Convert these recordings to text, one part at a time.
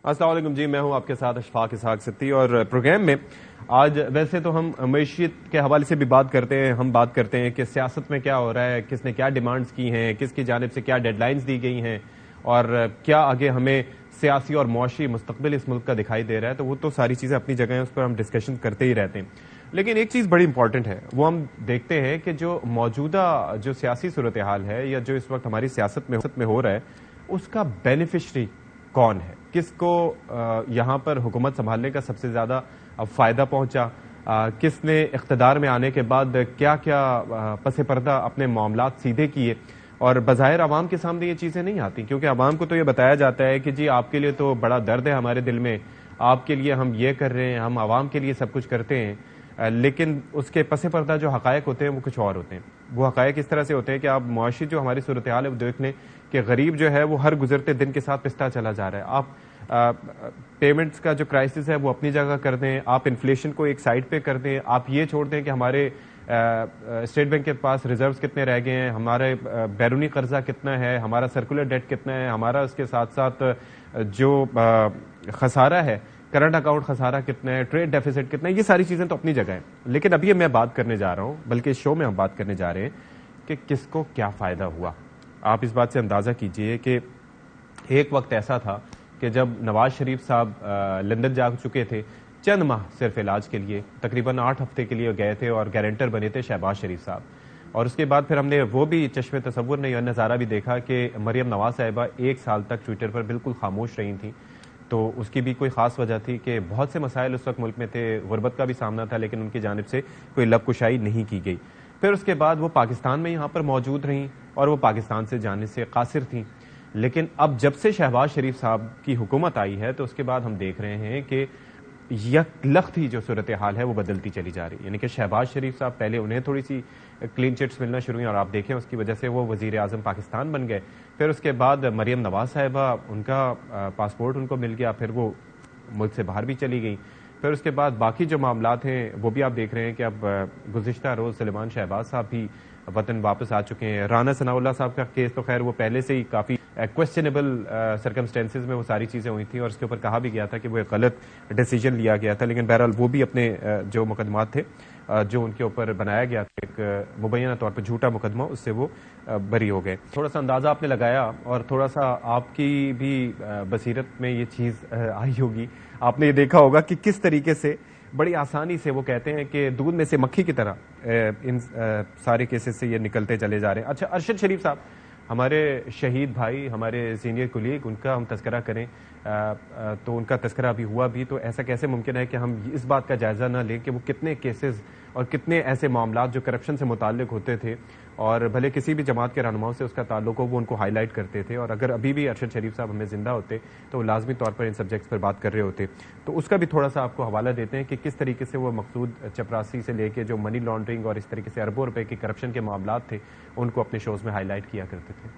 السلام علیکم جی، میں ہوں آپ کے ساتھ اشفاق اسحاق ستی، اور پروگرام میں آج ویسے تو ہم معیشت کے حوالے سے بھی بات کرتے ہیں. ہم بات کرتے ہیں کہ سیاست میں کیا ہو رہا ہے، کس نے کیا ڈیمانڈز کی ہیں، کس کی جانب سے کیا ڈیڈ لائنز دی گئی ہیں، اور کیا آگے ہمیں سیاسی اور معاشی مستقبل اس ملک کا دکھائی دے رہا ہے. تو وہ تو ساری چیزیں اپنی جگہ ہیں، اس پر ہم ڈسکشن کرتے ہی رہتے ہیں. لیکن ایک چیز بڑی امپورٹنٹ ہے، وہ ہم دیکھتے ہیں کہ جو موجودہ جو سیاسی صورتحال ہے یا جو اس وقت ہماری سیاست میں ہو رہا ہے، اس کا بینیفیشری کون ہے، کس کو یہاں پر حکومت سنبھالنے کا سب سے زیادہ فائدہ پہنچا، کس نے اقتدار میں آنے کے بعد کیا کیا پس پردہ اپنے معاملات سیدھے کیے. اور بظاہر عوام کے سامنے یہ چیزیں نہیں آتی، کیونکہ عوام کو تو یہ بتایا جاتا ہے کہ جی آپ کے لیے تو بڑا درد ہے ہمارے دل میں، آپ کے لیے ہم یہ کر رہے ہیں، ہم عوام کے لیے سب کچھ کرتے ہیں. لیکن اس کے پس پردہ جو حقائق ہوتے ہیں وہ کچھ اور ہوتے ہیں. وہ حقائق اس طرح سے ہوتے ہیں کہ آپ معاشی جو ہماری صورتحال ہے وہ دیکھ لیں کہ غریب جو ہے وہ ہر گزرتے دن کے ساتھ پستا چلا جا رہا ہے. آپ پیمنٹس کا جو کرائسس ہے وہ اپنی جگہ کر دیں، آپ انفلیشن کو ایک سائڈ پہ کر دیں، آپ یہ چھوڑ دیں کہ ہمارے اسٹیٹ بینک کے پاس ریزروز کتنے رہ گئے ہیں، ہمارے بیرونی قرضہ کتنا ہے، ہمارا سرکولر ڈیٹ کتنا ہے، ہمارا اس کے ساتھ ساتھ جو خسارہ ہے، کرنٹ اکاؤنٹ خسارہ کتنا ہے، ٹریڈ ڈیفیسٹ کتنا ہے. یہ ساری چیزیں تو اپنی جگہ ہیں. لیکن ابھی میں بات کرنے جا رہا ہوں، بلکہ اس شو میں ہم بات کرنے جا رہے ہیں کہ کس کو کیا فائدہ ہوا. آپ اس بات سے اندازہ کیجئے کہ ایک وقت ایسا تھا کہ جب نواز شریف صاحب لندن جا چکے تھے چند ماہ صرف علاج کے لیے، تقریباً 8 ہفتے کے لیے گئے تھے، اور گارنٹر بنے تھے شہباز شریف صاحب. اور اس کے بعد پھر ہم نے وہ بھی چشم تصور نہیں اور نظارہ بھی دیکھا کہ مریم نواز صاحبہ 1 سال تک ٹویٹر پر بالکل خاموش رہی تھیں. تو اس کی بھی کوئی خاص وجہ تھی کہ بہت سے مسائل اس وقت ملک میں تھے، غربت کا بھی سامنا تھا، لیکن ان کی جانب سے کوئی لب کشائی نہیں کی گئی. پھر اس کے بعد وہ پاکستان میں یہاں پر موجود رہیں اور وہ پاکستان سے جانے سے قاصر تھیں. لیکن اب جب سے شہباز شریف صاحب کی حکومت آئی ہے تو اس کے بعد ہم دیکھ رہے ہیں کہ یکلخت ہی جو صورتحال ہے وہ بدلتی چلی جا رہی ہے. یعنی کہ شہباز شریف صاحب پہلے انہیں تھوڑی سی کلین چٹس ملنا شروع ہوئی، اور آپ دیکھیں اس کی وجہ سے وہ وزیر اعظم پاکستان بن گئے. پھر اس کے بعد مریم نواز صاحبہ، ان کا پاسپورٹ ان کو مل گیا، پھر وہ ملک سے باہر بھی چلی گئی. پھر اس کے بعد باقی جو معاملات ہیں وہ بھی آپ دیکھ رہے ہیں کہ اب گزشتہ روز سلیمان شہباز صاحب بھی وطن واپس آ چکے ہیں. رانا ثناء اللہ صاحب کا کیس تو خیر وہ پہلے سے ہی کافی کویسچنیبل سرکمسٹینسز میں وہ ساری چیزیں ہوئی تھیں، اور اس کے اوپر کہا بھی گیا تھا کہ وہ ایک غلط ڈیسیجن لیا گیا تھا. لیکن بہرحال وہ بھی اپنے جو مقدمات تھے جو ان کے اوپر بنایا گیا تھا ایک مبینہ طور پر جھوٹا مقدمہ، اس سے وہ بری ہو گئے. تھوڑا سا اندازہ آپ نے لگایا، اور تھوڑا سا آپ کی بھی بصیرت میں یہ چیز آئی ہوگی، آپ نے یہ دیکھا ہوگا کہ کس طریقے سے بڑی آسانی سے وہ کہتے ہیں کہ دودھ میں سے مکھی کی طرح ان سارے کیسز سے یہ نکلتے چلے جا رہے ہیں. اچھا، ارشد شریف صاحب ہمارے شہید بھائی، ہمارے سینئر کولیگ، ان کا ہم تذکرہ کریں تو ان کا تذکرہ ابھی ہوا بھی، تو ایسا کیسے ممکن ہے کہ ہم اس بات کا جائزہ نہ لیں کہ وہ کتنے کیسز اور کتنے ایسے معاملات جو کرپشن سے متعلق ہوتے تھے، اور بھلے کسی بھی جماعت کے رہنماؤں سے اس کا تعلق ہو، وہ ان کو ہائی لائٹ کرتے تھے. اور اگر ابھی بھی ارشد شریف صاحب ہمیں زندہ ہوتے تو وہ لازمی طور پر ان سبجیکٹس پر بات کر رہے ہوتے. تو اس کا بھی تھوڑا سا آپ کو حوالہ دیتے ہیں کہ کس طریقے سے وہ مقصود چپراسی سے لے کے جو منی لانڈرنگ اور اس طریقے سے اربوں روپے کے کرپشن کے معاملات تھے ان کو اپنے شوز میں ہائی لائٹ کیا کرتے تھے.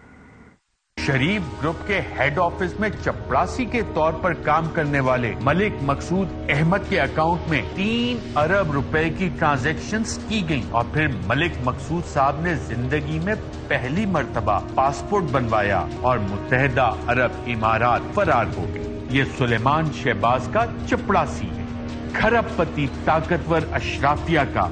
شریف گروپ کے ہیڈ آفس میں چپراسی کے طور پر کام کرنے والے ملک مقصود احمد کے اکاؤنٹ میں 3 ارب روپے کی ٹرانزیکشنز کی گئیں، اور پھر ملک مقصود صاحب نے زندگی میں پہلی مرتبہ پاسپورٹ بنوایا اور متحدہ عرب امارات فرار ہو گئے. یہ سلیمان شہباز کا چپراسی ہے، کھرب پتی طاقتور اشرافیہ کا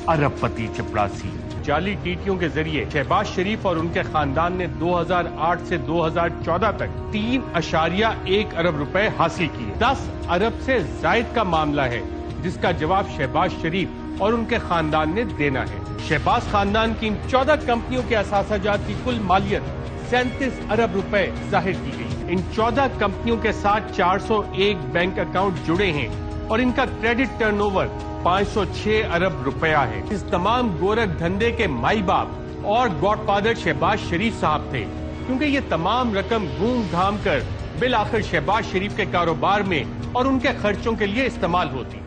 ارب پتی چپراسی. جعلی ٹیٹیوں کے ذریعے شہباز شریف اور ان کے خاندان نے 2008 سے 2014 تک 3.1 ارب روپے حاصل کیے. 10 ارب سے زائد کا معاملہ ہے جس کا جواب شہباز شریف اور ان کے خاندان نے دینا ہے. شہباز خاندان کی ان 14 کمپنیوں کے اثاثہ جات کی کل مالیت 37 ارب روپے ظاہر کی گئی. ان 14 کمپنیوں کے ساتھ 401 بینک اکاؤنٹ جڑے ہیں اور ان کا کریڈٹ ٹرن اوور 506 ارب روپیہ ہے. اس تمام گورکھ دھندے کے مائی باپ اور گاڈ فادر شہباز شریف صاحب تھے، کیونکہ یہ تمام رقم گھوم گھام کر بالآخر شہباز شریف کے کاروبار میں اور ان کے خرچوں کے لیے استعمال ہوتی.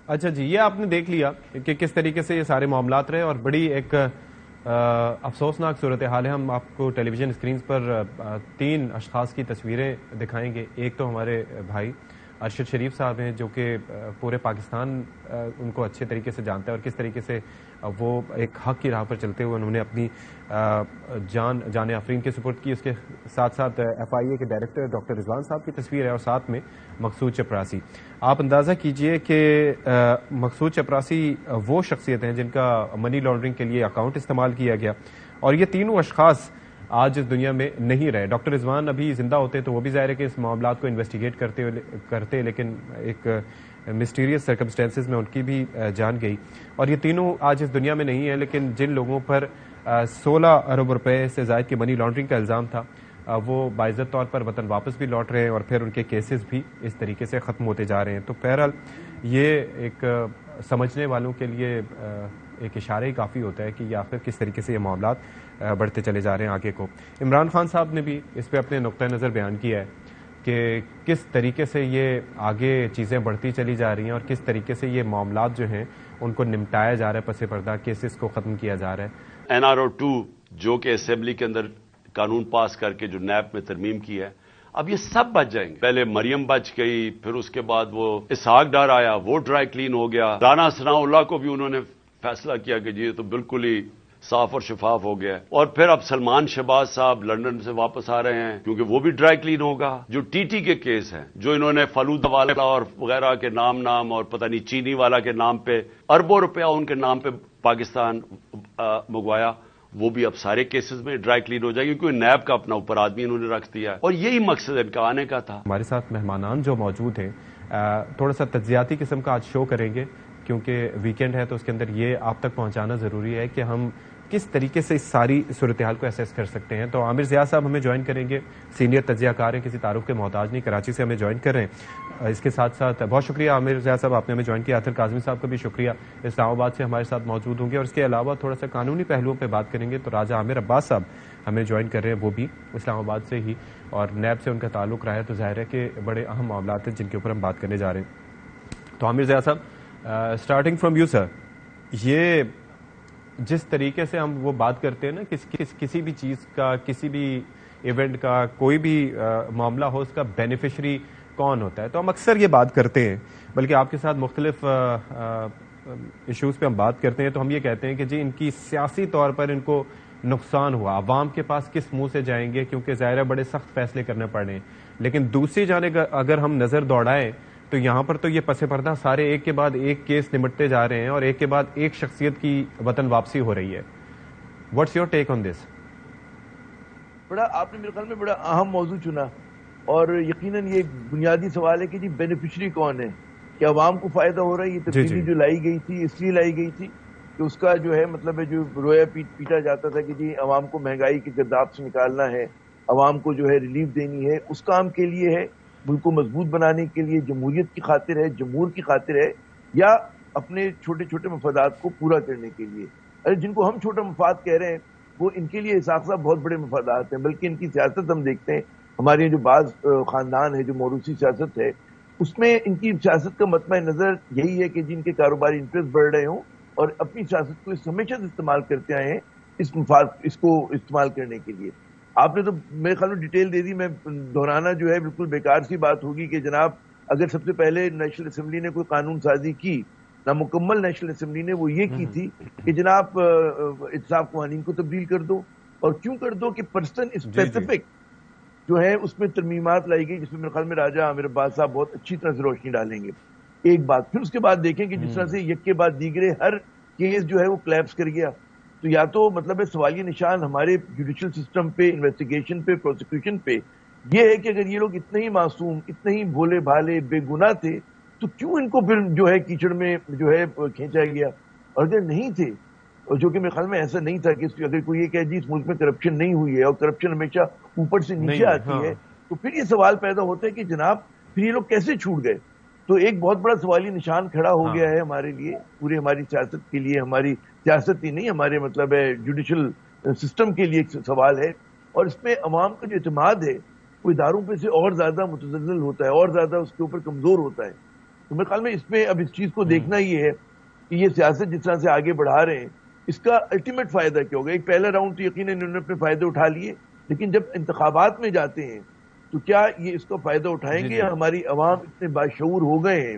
اچھا جی، یہ آپ نے دیکھ لیا کہ کس طریقے سے یہ سارے معاملات رہے، اور بڑی ایک افسوسناک صورتحال ہے. ہم آپ کو ٹیلی ویژن اسکرینز پر 3 اشخاص کی تصویریں دکھائیں گے. ایک تو ہمارے بھائی ارشد شریف صاحب ہیں جو کہ پورے پاکستان ان کو اچھے طریقے سے جانتا ہے اور کس طریقے سے وہ ایک حق کی راہ پر چلتے ہوئے انہوں نے اپنی جان آفرین کے سپرد کی. اس کے ساتھ ساتھ FIA کے ڈائریکٹر ڈاکٹر رضوان صاحب کی تصویر ہے اور ساتھ میں مقصود چپراسی. آپ اندازہ کیجئے کہ مقصود چپراسی وہ شخصیت ہیں جن کا منی لانڈرنگ کے لیے اکاؤنٹ استعمال کیا گیا اور یہ تینوں اشخاص آج اس دنیا میں نہیں رہے. ڈاکٹر رضوان ابھی زندہ ہوتے تو وہ بھی ظاہر ہے کہ اس معاملات کو انویسٹیگیٹ کرتے لیکن ایک مسٹیریس سرکمسٹینسز میں ان کی بھی جان گئی اور یہ تینوں آج اس دنیا میں نہیں ہیں. لیکن جن لوگوں پر 16 ارب روپے سے زائد کی منی لانڈرنگ کا الزام تھا وہ باعزت طور پر وطن واپس بھی لوٹ رہے ہیں اور پھر ان کے کیسز بھی اس طریقے سے ختم ہوتے جا رہے ہیں. تو بہرحال یہ ایک سمجھنے والوں کے لیے ایک اشارہ ہی کافی ہوتا ہے کہ یہ آخر کس طریقے سے یہ معاملات بڑھتے چلے جا رہے ہیں آگے کو. عمران خان صاحب نے بھی اس پہ اپنے نقطہ نظر بیان کیا ہے کہ کس طریقے سے یہ آگے چیزیں بڑھتی چلی جا رہی ہیں اور کس طریقے سے یہ معاملات جو ہیں ان کو نمٹایا جا رہا ہے, پس پردہ کیسز کو ختم کیا جا رہا ہے. NRO 2 جو کہ اسمبلی کے اندر قانون پاس کر کے جو نیب میں ترمیم کی ہے, اب یہ سب بچ جائیں گے. پہلے مریم بچ گئی, پھر اس کے بعد وہ اسحاق ڈار آیا, وہ ڈرائی کلین ہو گیا. رانا ثناء اللہ کو بھی انہوں نے فیصلہ کیا کہ جی تو بالکل ہی صاف اور شفاف ہو گیا. اور پھر اب سلمان شہباز صاحب لندن سے واپس آ رہے ہیں کیونکہ وہ بھی ڈرائی کلین ہوگا. جو TT کے کیس ہیں, جو انہوں نے فلودہ والا اور وغیرہ کے نام اور پتہ نہیں چینی والا کے نام پہ اربوں روپیہ ان کے نام پہ پاکستان منگوایا, وہ بھی اب سارے کیسز میں ڈرائی کلین ہو جائے گی کیونکہ نیب کا اپنا اوپر آدمی انہوں نے رکھ دیا ہے اور یہی مقصد ان کا آنے کا تھا. ہمارے ساتھ مہمانان جو موجود ہیں تھوڑا سا تجزیاتی قسم کا آج شو کریں گے کیونکہ ویکینڈ ہے تو اس کے اندر یہ آپ تک پہنچانا ضروری ہے کہ ہم کس طریقے سے اس ساری صورتحال کو اسیس کر سکتے ہیں. تو عامر ضیاء صاحب ہمیں جوائن کریں گے, سینئر تجزیہ کار ہیں, کسی تعارف کے محتاج نہیں, کراچی سے ہمیں جوائن کر رہے ہیں. اس کے ساتھ ساتھ بہت شکریہ عامر ضیاء صاحب, آپ نے ہمیں جوائن کیا. آطر کاظمی صاحب کا بھی شکریہ, اسلام آباد سے ہمارے ساتھ موجود ہوں گے. اور اس کے علاوہ تھوڑا سا قانونی پہلوؤں پہ بات کریں گے تو راجہ عامر عباس صاحب ہمیں جوائن کر رہے ہیں, وہ بھی اسلام آباد سے ہی اور نیب سے ان کا تعلق رہا ہے. تو ظاہر ہے کہ بڑے اہم معاملات ہیں جن کے اوپر ہم بات کرنے جا رہے ہیں. تو عامر ضیاء صاحب, اسٹارٹنگ فرام یو سر, یہ جس طریقے سے ہم وہ بات کرتے ہیں نا کسی بھی چیز کا, کسی بھی ایونٹ کا, کوئی بھی معاملہ ہو, اس کا بینیفیشری کون ہوتا ہے, تو ہم اکثر یہ بات کرتے ہیں, بلکہ آپ کے ساتھ مختلف ایشوز پہ ہم بات کرتے ہیں تو ہم یہ کہتے ہیں کہ جی ان کی سیاسی طور پر ان کو نقصان ہوا, عوام کے پاس کس منہ سے جائیں گے کیونکہ ظاہر ہے بڑے سخت فیصلے کرنے پڑ رہے ہیں. لیکن دوسری جانب اگر ہم نظر دوڑائیں تو یہاں پر تو یہ پس پردہ سارے ایک کے بعد ایک کیس نمٹتے جا رہے ہیں اور ایک کے بعد ایک شخصیت کی وطن واپسی ہو رہی ہے. واٹس یور ٹیک آن دس؟ آپ نے میرے خیال میں بڑا اہم موضوع چنا اور یقیناً یہ بنیادی سوال ہے کہ جی بینیفیشری کون ہے, کہ عوام کو فائدہ ہو رہا ہے. یہ تبدیلی جو لائی گئی تھی اس لیے لائی گئی تھی کہ اس کا جو ہے مطلب ہے جو رویا پیٹا جاتا تھا کہ جی عوام کو مہنگائی کے گرداب سے نکالنا ہے, عوام کو جو ہے ریلیف دینی ہے, اس کام کے لیے ہے, ملک کو مضبوط بنانے کے لیے, جمہوریت کی خاطر ہے, جمہور کی خاطر ہے, یا اپنے چھوٹے چھوٹے مفادات کو پورا کرنے کے لیے. ارے جن کو ہم چھوٹا مفاد کہہ رہے ہیں وہ ان کے لیے اسحاق صاحب بہت بڑے مفادات ہیں, بلکہ ان کی سیاست ہم دیکھتے ہیں ہمارے جو بعض خاندان ہے جو موروثی سیاست ہے اس میں ان کی سیاست کا مطمع نظر یہی ہے کہ جن کے کاروباری انٹرسٹ بڑھ رہے ہوں اور اپنی سیاست کو اس ہمیشہ سے استعمال کرتے آئے ہیں اس کو استعمال کرنے کے لیے. آپ نے تو میرے خیال میں ڈیٹیل دے دی, میں دہرانا جو ہے بالکل بیکار سی بات ہوگی کہ جناب اگر سب سے پہلے نیشنل اسمبلی نے کوئی قانون سازی کی, نامکمل نیشنل اسمبلی نے, وہ یہ کی تھی کہ جناب احتساب قوانین کو تبدیل کر دو. اور کیوں کر دو کہ پرسن اسپیسیفک جو ہے اس میں ترمیمات لائی گئی جس میں میرے خیال میں راجہ عامر عباس صاحب بہت اچھی طرح سے روشنی ڈالیں گے. ایک بات, پھر اس کے بعد دیکھیں کہ جس طرح سے یک کے بعد دیگرے ہر کیس جو ہے وہ کلیپس کر گیا, تو یا تو مطلب ہے سوالیہ نشان ہمارے جوڈیشل سسٹم پہ, انویسٹیگیشن پہ, پروسیکیوشن پہ یہ ہے کہ اگر یہ لوگ اتنے ہی معصوم, اتنے ہی بھولے بھالے بے گناہ تھے تو کیوں ان کو پھر جو ہے کیچڑ میں جو ہے کھینچا گیا. اور اگر نہیں تھے, اور جو کہ میرے خیال میں ایسا نہیں تھا کہ اگر کوئی یہ کہے جی اس ملک میں کرپشن نہیں ہوئی ہے اور کرپشن ہمیشہ اوپر سے نیچے آتی ہے, تو پھر یہ سوال پیدا ہوتا ہے کہ جناب پھر یہ لوگ کیسے چھوٹ گئے. تو ایک بہت بڑا سوالی نشان کھڑا ہو گیا ہے ہمارے لیے, پورے ہماری سیاست کے لیے, ہماری سیاست ہی نہیں ہمارے مطلب ہے جوڈیشل سسٹم کے لیے ایک سوال ہے. اور اس میں عوام کا جو اعتماد ہے وہ اداروں پہ سے اور زیادہ متزلزل ہوتا ہے, اور زیادہ اس کے اوپر کمزور ہوتا ہے. تو میرے خیال میں اس میں اب اس چیز کو دیکھنا یہ ہے کہ یہ سیاست جس طرح سے آگے بڑھا رہے ہیں اس کا الٹیمیٹ فائدہ کیا ہوگا. ایک پہلا راؤنڈ تو یقیناً انہوں نے اپنے فائدے اٹھا لیے, لیکن جب انتخابات میں جاتے ہیں تو کیا یہ اس کا فائدہ اٹھائیں گے یا ہماری عوام اتنے باشعور ہو گئے ہیں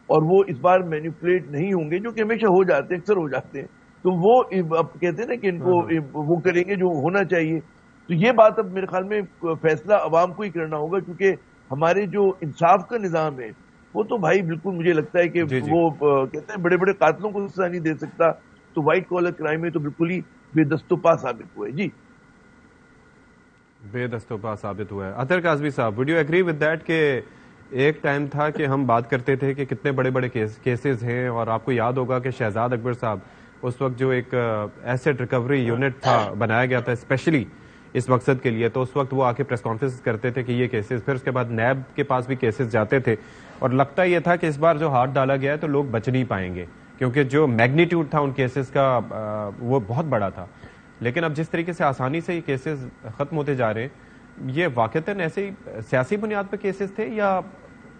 اور وہ اس بار مینیپولیٹ نہیں ہوں گے، جو کہ ہمیشہ ہو جاتے ہیں، اکثر ہو جاتے ہیں، تو وہ اب کہتے ہیں نا کہ ان کو وہ کریں گے جو ہونا چاہیے. تو یہ بات اب میرے خیال میں فیصلہ عوام کو ہی کرنا ہوگا، کیونکہ ہمارے جو انصاف کا نظام ہے وہ تو بھائی بالکل مجھے لگتا ہے کہ وہ کہتے ہیں بڑے بڑے قاتلوں کو سزا نہیں دے سکتا، تو وائٹ کالر کرائم میں تو بالکل ہی بے دست و پا ثابت ہوا ہے. جی بے دست و پا ثابت ہوا ہے. اطہر کاظمی صاحب، would you agree with that کہ ایک ٹائم تھا کہ ہم بات کرتے تھے کہ کتنے بڑے بڑے کیسز ہیں، اور آپ کو یاد ہوگا کہ شہزاد اکبر صاحب اس وقت جو ایک ایسٹ ریکوری یونٹ تھا بنایا گیا تھا اسپیشلی اس مقصد کے لیے، تو اس وقت وہ آ کے پریس کانفرنس کرتے تھے کہ یہ کیسز، پھر اس کے بعد نیب کے پاس بھی کیسز جاتے تھے، اور لگتا یہ تھا کہ اس بار جو ہاتھ ڈالا گیا ہے تو لوگ بچ نہیں پائیں گے، کیونکہ جو میگنیٹیوڈ تھا ان کیسز کا وہ بہت بڑا تھا. لیکن اب جس طریقے سے آسانی سے یہ کیسز ختم ہوتے جا رہے ہیں، یہ واقعتاً ایسے ہی سیاسی بنیاد پہ کیسز تھے یا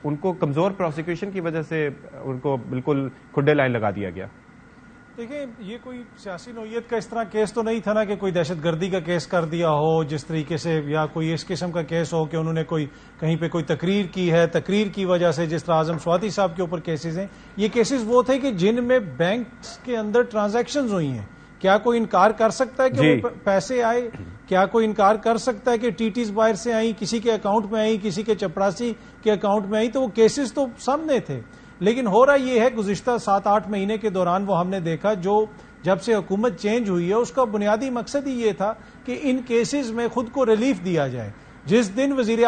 ان کو کمزور پروسیکیوشن کی وجہ سے ان کو بالکل کھڈے لائن لگا دیا گیا؟ دیکھیں، یہ کوئی سیاسی نوعیت کا اس طرح کیس تو نہیں تھا نا کہ کوئی دہشت گردی کا کیس کر دیا ہو جس طریقے سے، یا کوئی اس قسم کا کیس ہو کہ انہوں نے کوئی کہیں پہ کوئی تقریر کی ہے، تقریر کی وجہ سے جس طرح اعظم سواتی صاحب کے اوپر کیسز ہیں. یہ کیسز وہ تھے کہ جن میں بینکس کے اندر ٹرانزیکشنز ہوئی ہیں. کیا کوئی انکار کر سکتا ہے کہ وہ پیسے آئے؟ کیا کوئی انکار کر سکتا ہے کہ ٹیٹیز باہر سے آئیں، کسی کے اکاؤنٹ میں آئیں، کسی کے چپراسی کے اکاؤنٹ میں آئیں؟ تو وہ کیسز تو سامنے تھے. لیکن ہو رہا یہ ہے گزشتہ 7-8 مہینے کے دوران وہ ہم نے دیکھا، جو جب سے حکومت چینج ہوئی ہے اس کا بنیادی مقصد ہی یہ تھا کہ ان کیسز میں خود کو ریلیف دیا جائے. جس دن وزیر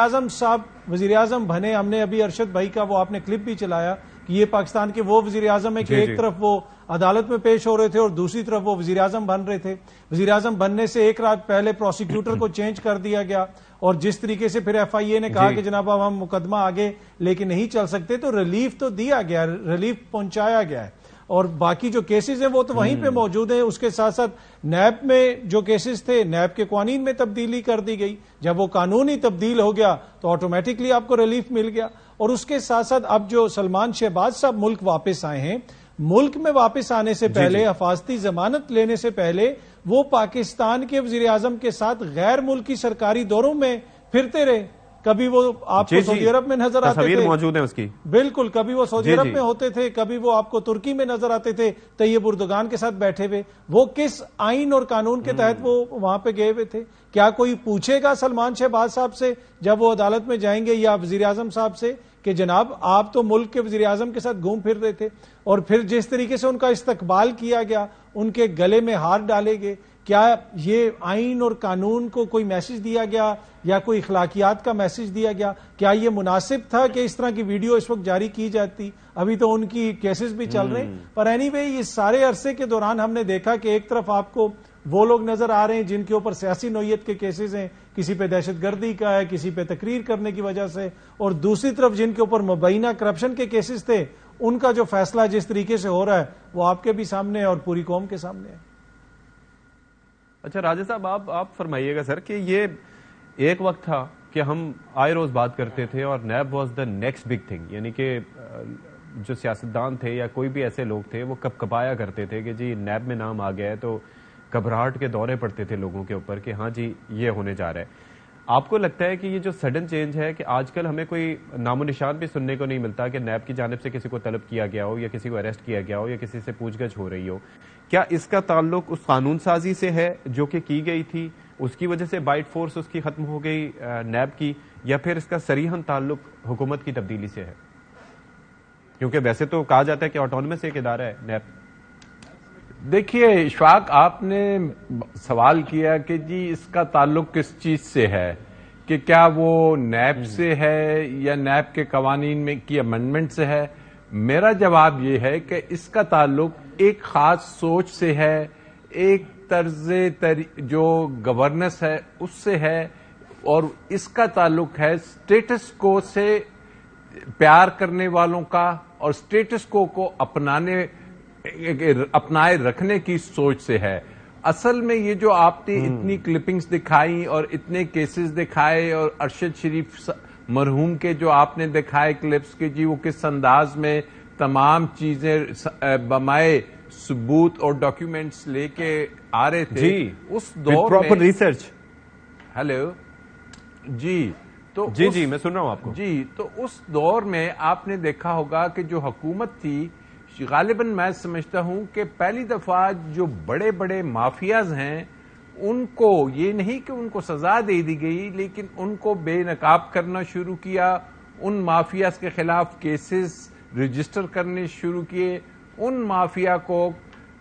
اعظم بنے، ہم نے ابھی ارشد بھائی کا وہ آپ نے کلپ بھی چلایا کہ یہ پاکستان کے وہ وزیر اعظم ہے کہ ایک طرف وہ عدالت میں پیش ہو رہے تھے اور دوسری طرف وہ وزیر اعظم بن رہے تھے. وزیر اعظم بننے سے ایک رات پہلے پروسیکیوٹر کو چینج کر دیا گیا، اور جس طریقے سے پھر ایف آئی اے نے کہا کہ جناب اب ہم مقدمہ آگے لے کے نہیں چل سکتے، تو ریلیف تو دیا گیا، ریلیف پہنچایا گیا ہے. اور باقی جو کیسز ہیں وہ تو وہیں پہ موجود ہیں. اس کے ساتھ ساتھ نیب میں جو کیسز تھے، نیب کے قوانین میں تبدیلی کر دی گئی. جب وہ قانون ہی تبدیل ہو گیا تو آٹومیٹکلی آپ کو ریلیف مل گیا. اور اس کے ساتھ ساتھ اب جو سلمان شہباز صاحب ملک واپس آئے ہیں، ملک میں واپس آنے سے پہلے، حفاظتی ضمانت لینے سے پہلے، وہ پاکستان کے وزیر اعظم کے ساتھ غیر ملکی سرکاری دوروں میں پھرتے رہے. کبھی وہ آپ کو سعودی عرب میں نظر آتے تھے، موجود ہیں اس کی، بالکل، کبھی وہ سعودی عرب میں ہوتے تھے، کبھی وہ آپ کو ترکی میں نظر آتے تھے طیب اردگان کے ساتھ بیٹھے ہوئے. وہ کس آئین اور قانون کے تحت وہ وہاں پہ گئے ہوئے تھے؟ کیا کوئی پوچھے گا سلمان شہباز صاحب سے جب وہ عدالت میں جائیں گے، یا وزیر اعظم صاحب سے کہ جناب آپ تو ملک کے وزیر اعظم کے ساتھ گھوم پھر رہے تھے؟ اور پھر جس طریقے سے ان کا استقبال کیا گیا، ان کے گلے میں ہار ڈالے گئے، کیا یہ آئین اور قانون کو کوئی میسج دیا گیا یا کوئی اخلاقیات کا میسج دیا گیا؟ کیا یہ مناسب تھا کہ اس طرح کی ویڈیو اس وقت جاری کی جاتی؟ ابھی تو ان کی کیسز بھی چل رہے ہیں. پر اینی وے یہ سارے عرصے کے دوران ہم نے دیکھا کہ ایک طرف آپ کو وہ لوگ نظر آ رہے ہیں جن کے اوپر سیاسی نوعیت کے کیسز ہیں، کسی پہ دہشت گردی کا ہے، کسی پہ تقریر کرنے کی وجہ سے، اور دوسری طرف جن کے اوپر مبینہ کرپشن کے کیسز تھے، ان کا جو فیصلہ جس طریقے سے ہو رہا ہے وہ آپ کے بھی سامنے ہے اور پوری قوم کے سامنے ہے. اچھا راجہ صاحب، آپ فرمائیے گا سر کہ یہ ایک وقت تھا کہ ہم آئے روز بات کرتے تھے اور NAB was the next big thing, یعنی کہ جو سیاستدان تھے یا کوئی بھی ایسے لوگ تھے وہ کب کبایا کرتے تھے کہ جی نیب میں نام آ گیا ہے، تو گھبراہٹ کے دورے پڑتے تھے لوگوں کے اوپر کہ ہاں جی یہ ہونے جا رہا ہے. آپ کو لگتا ہے کہ یہ جو سڈن چینج ہے کہ آج کل ہمیں کوئی نام و نشان بھی سننے کو نہیں ملتا کہ نیب کی جانب سے کسی کو طلب کیا گیا ہو یا کسی کو اریسٹ کیا گیا ہو یا کسی سے پوچھ گچھ ہو رہی ہو، کیا اس کا تعلق اس قانون سازی سے ہے جو کہ کی گئی تھی، اس کی وجہ سے بائٹ فورس اس کی ختم ہو گئی نیب کی، یا پھر اس کا صریحاً تعلق حکومت کی تبدیلی سے ہے؟ کیونکہ ویسے تو کہا جاتا ہے کہ آٹونومس ایک ادارہ ہے نیب. دیکھیے اشفاق، آپ نے سوال کیا کہ جی اس کا تعلق کس چیز سے ہے، کہ کیا وہ نیب سے ہے یا نیب کے قوانین میں کی امنڈمنٹ سے ہے. میرا جواب یہ ہے کہ اس کا تعلق ایک خاص سوچ سے ہے، ایک طرز جو گورننس ہے اس سے ہے، اور اس کا تعلق ہے سٹیٹس کو سے پیار کرنے والوں کا اور سٹیٹس کو اپنائے رکھنے کی سوچ سے ہے. اصل میں یہ جو آپ نے اتنی کلپنگز دکھائی اور اتنے کیسز دکھائے اور ارشد شریف مرحوم کے جو آپ نے دکھائے کلپس کے، جی وہ کس انداز میں تمام چیزیں بمائے ثبوت اور ڈاکیومنٹس لے کے آ رہے تھے، جی اس دور میں پراپر ریسرچ. ہیلو جی، تو جی میں سن رہا ہوں آپ کو. جی تو اس دور میں آپ نے دیکھا ہوگا کہ جو حکومت تھی غالباً میں سمجھتا ہوں کہ پہلی دفعہ جو بڑے بڑے مافیاز ہیں ان کو یہ نہیں کہ ان کو سزا دے دی گئی لیکن ان کو بے نقاب کرنا شروع کیا. ان مافیاز کے خلاف کیسز رجسٹر کرنے شروع کیے. ان مافیا کو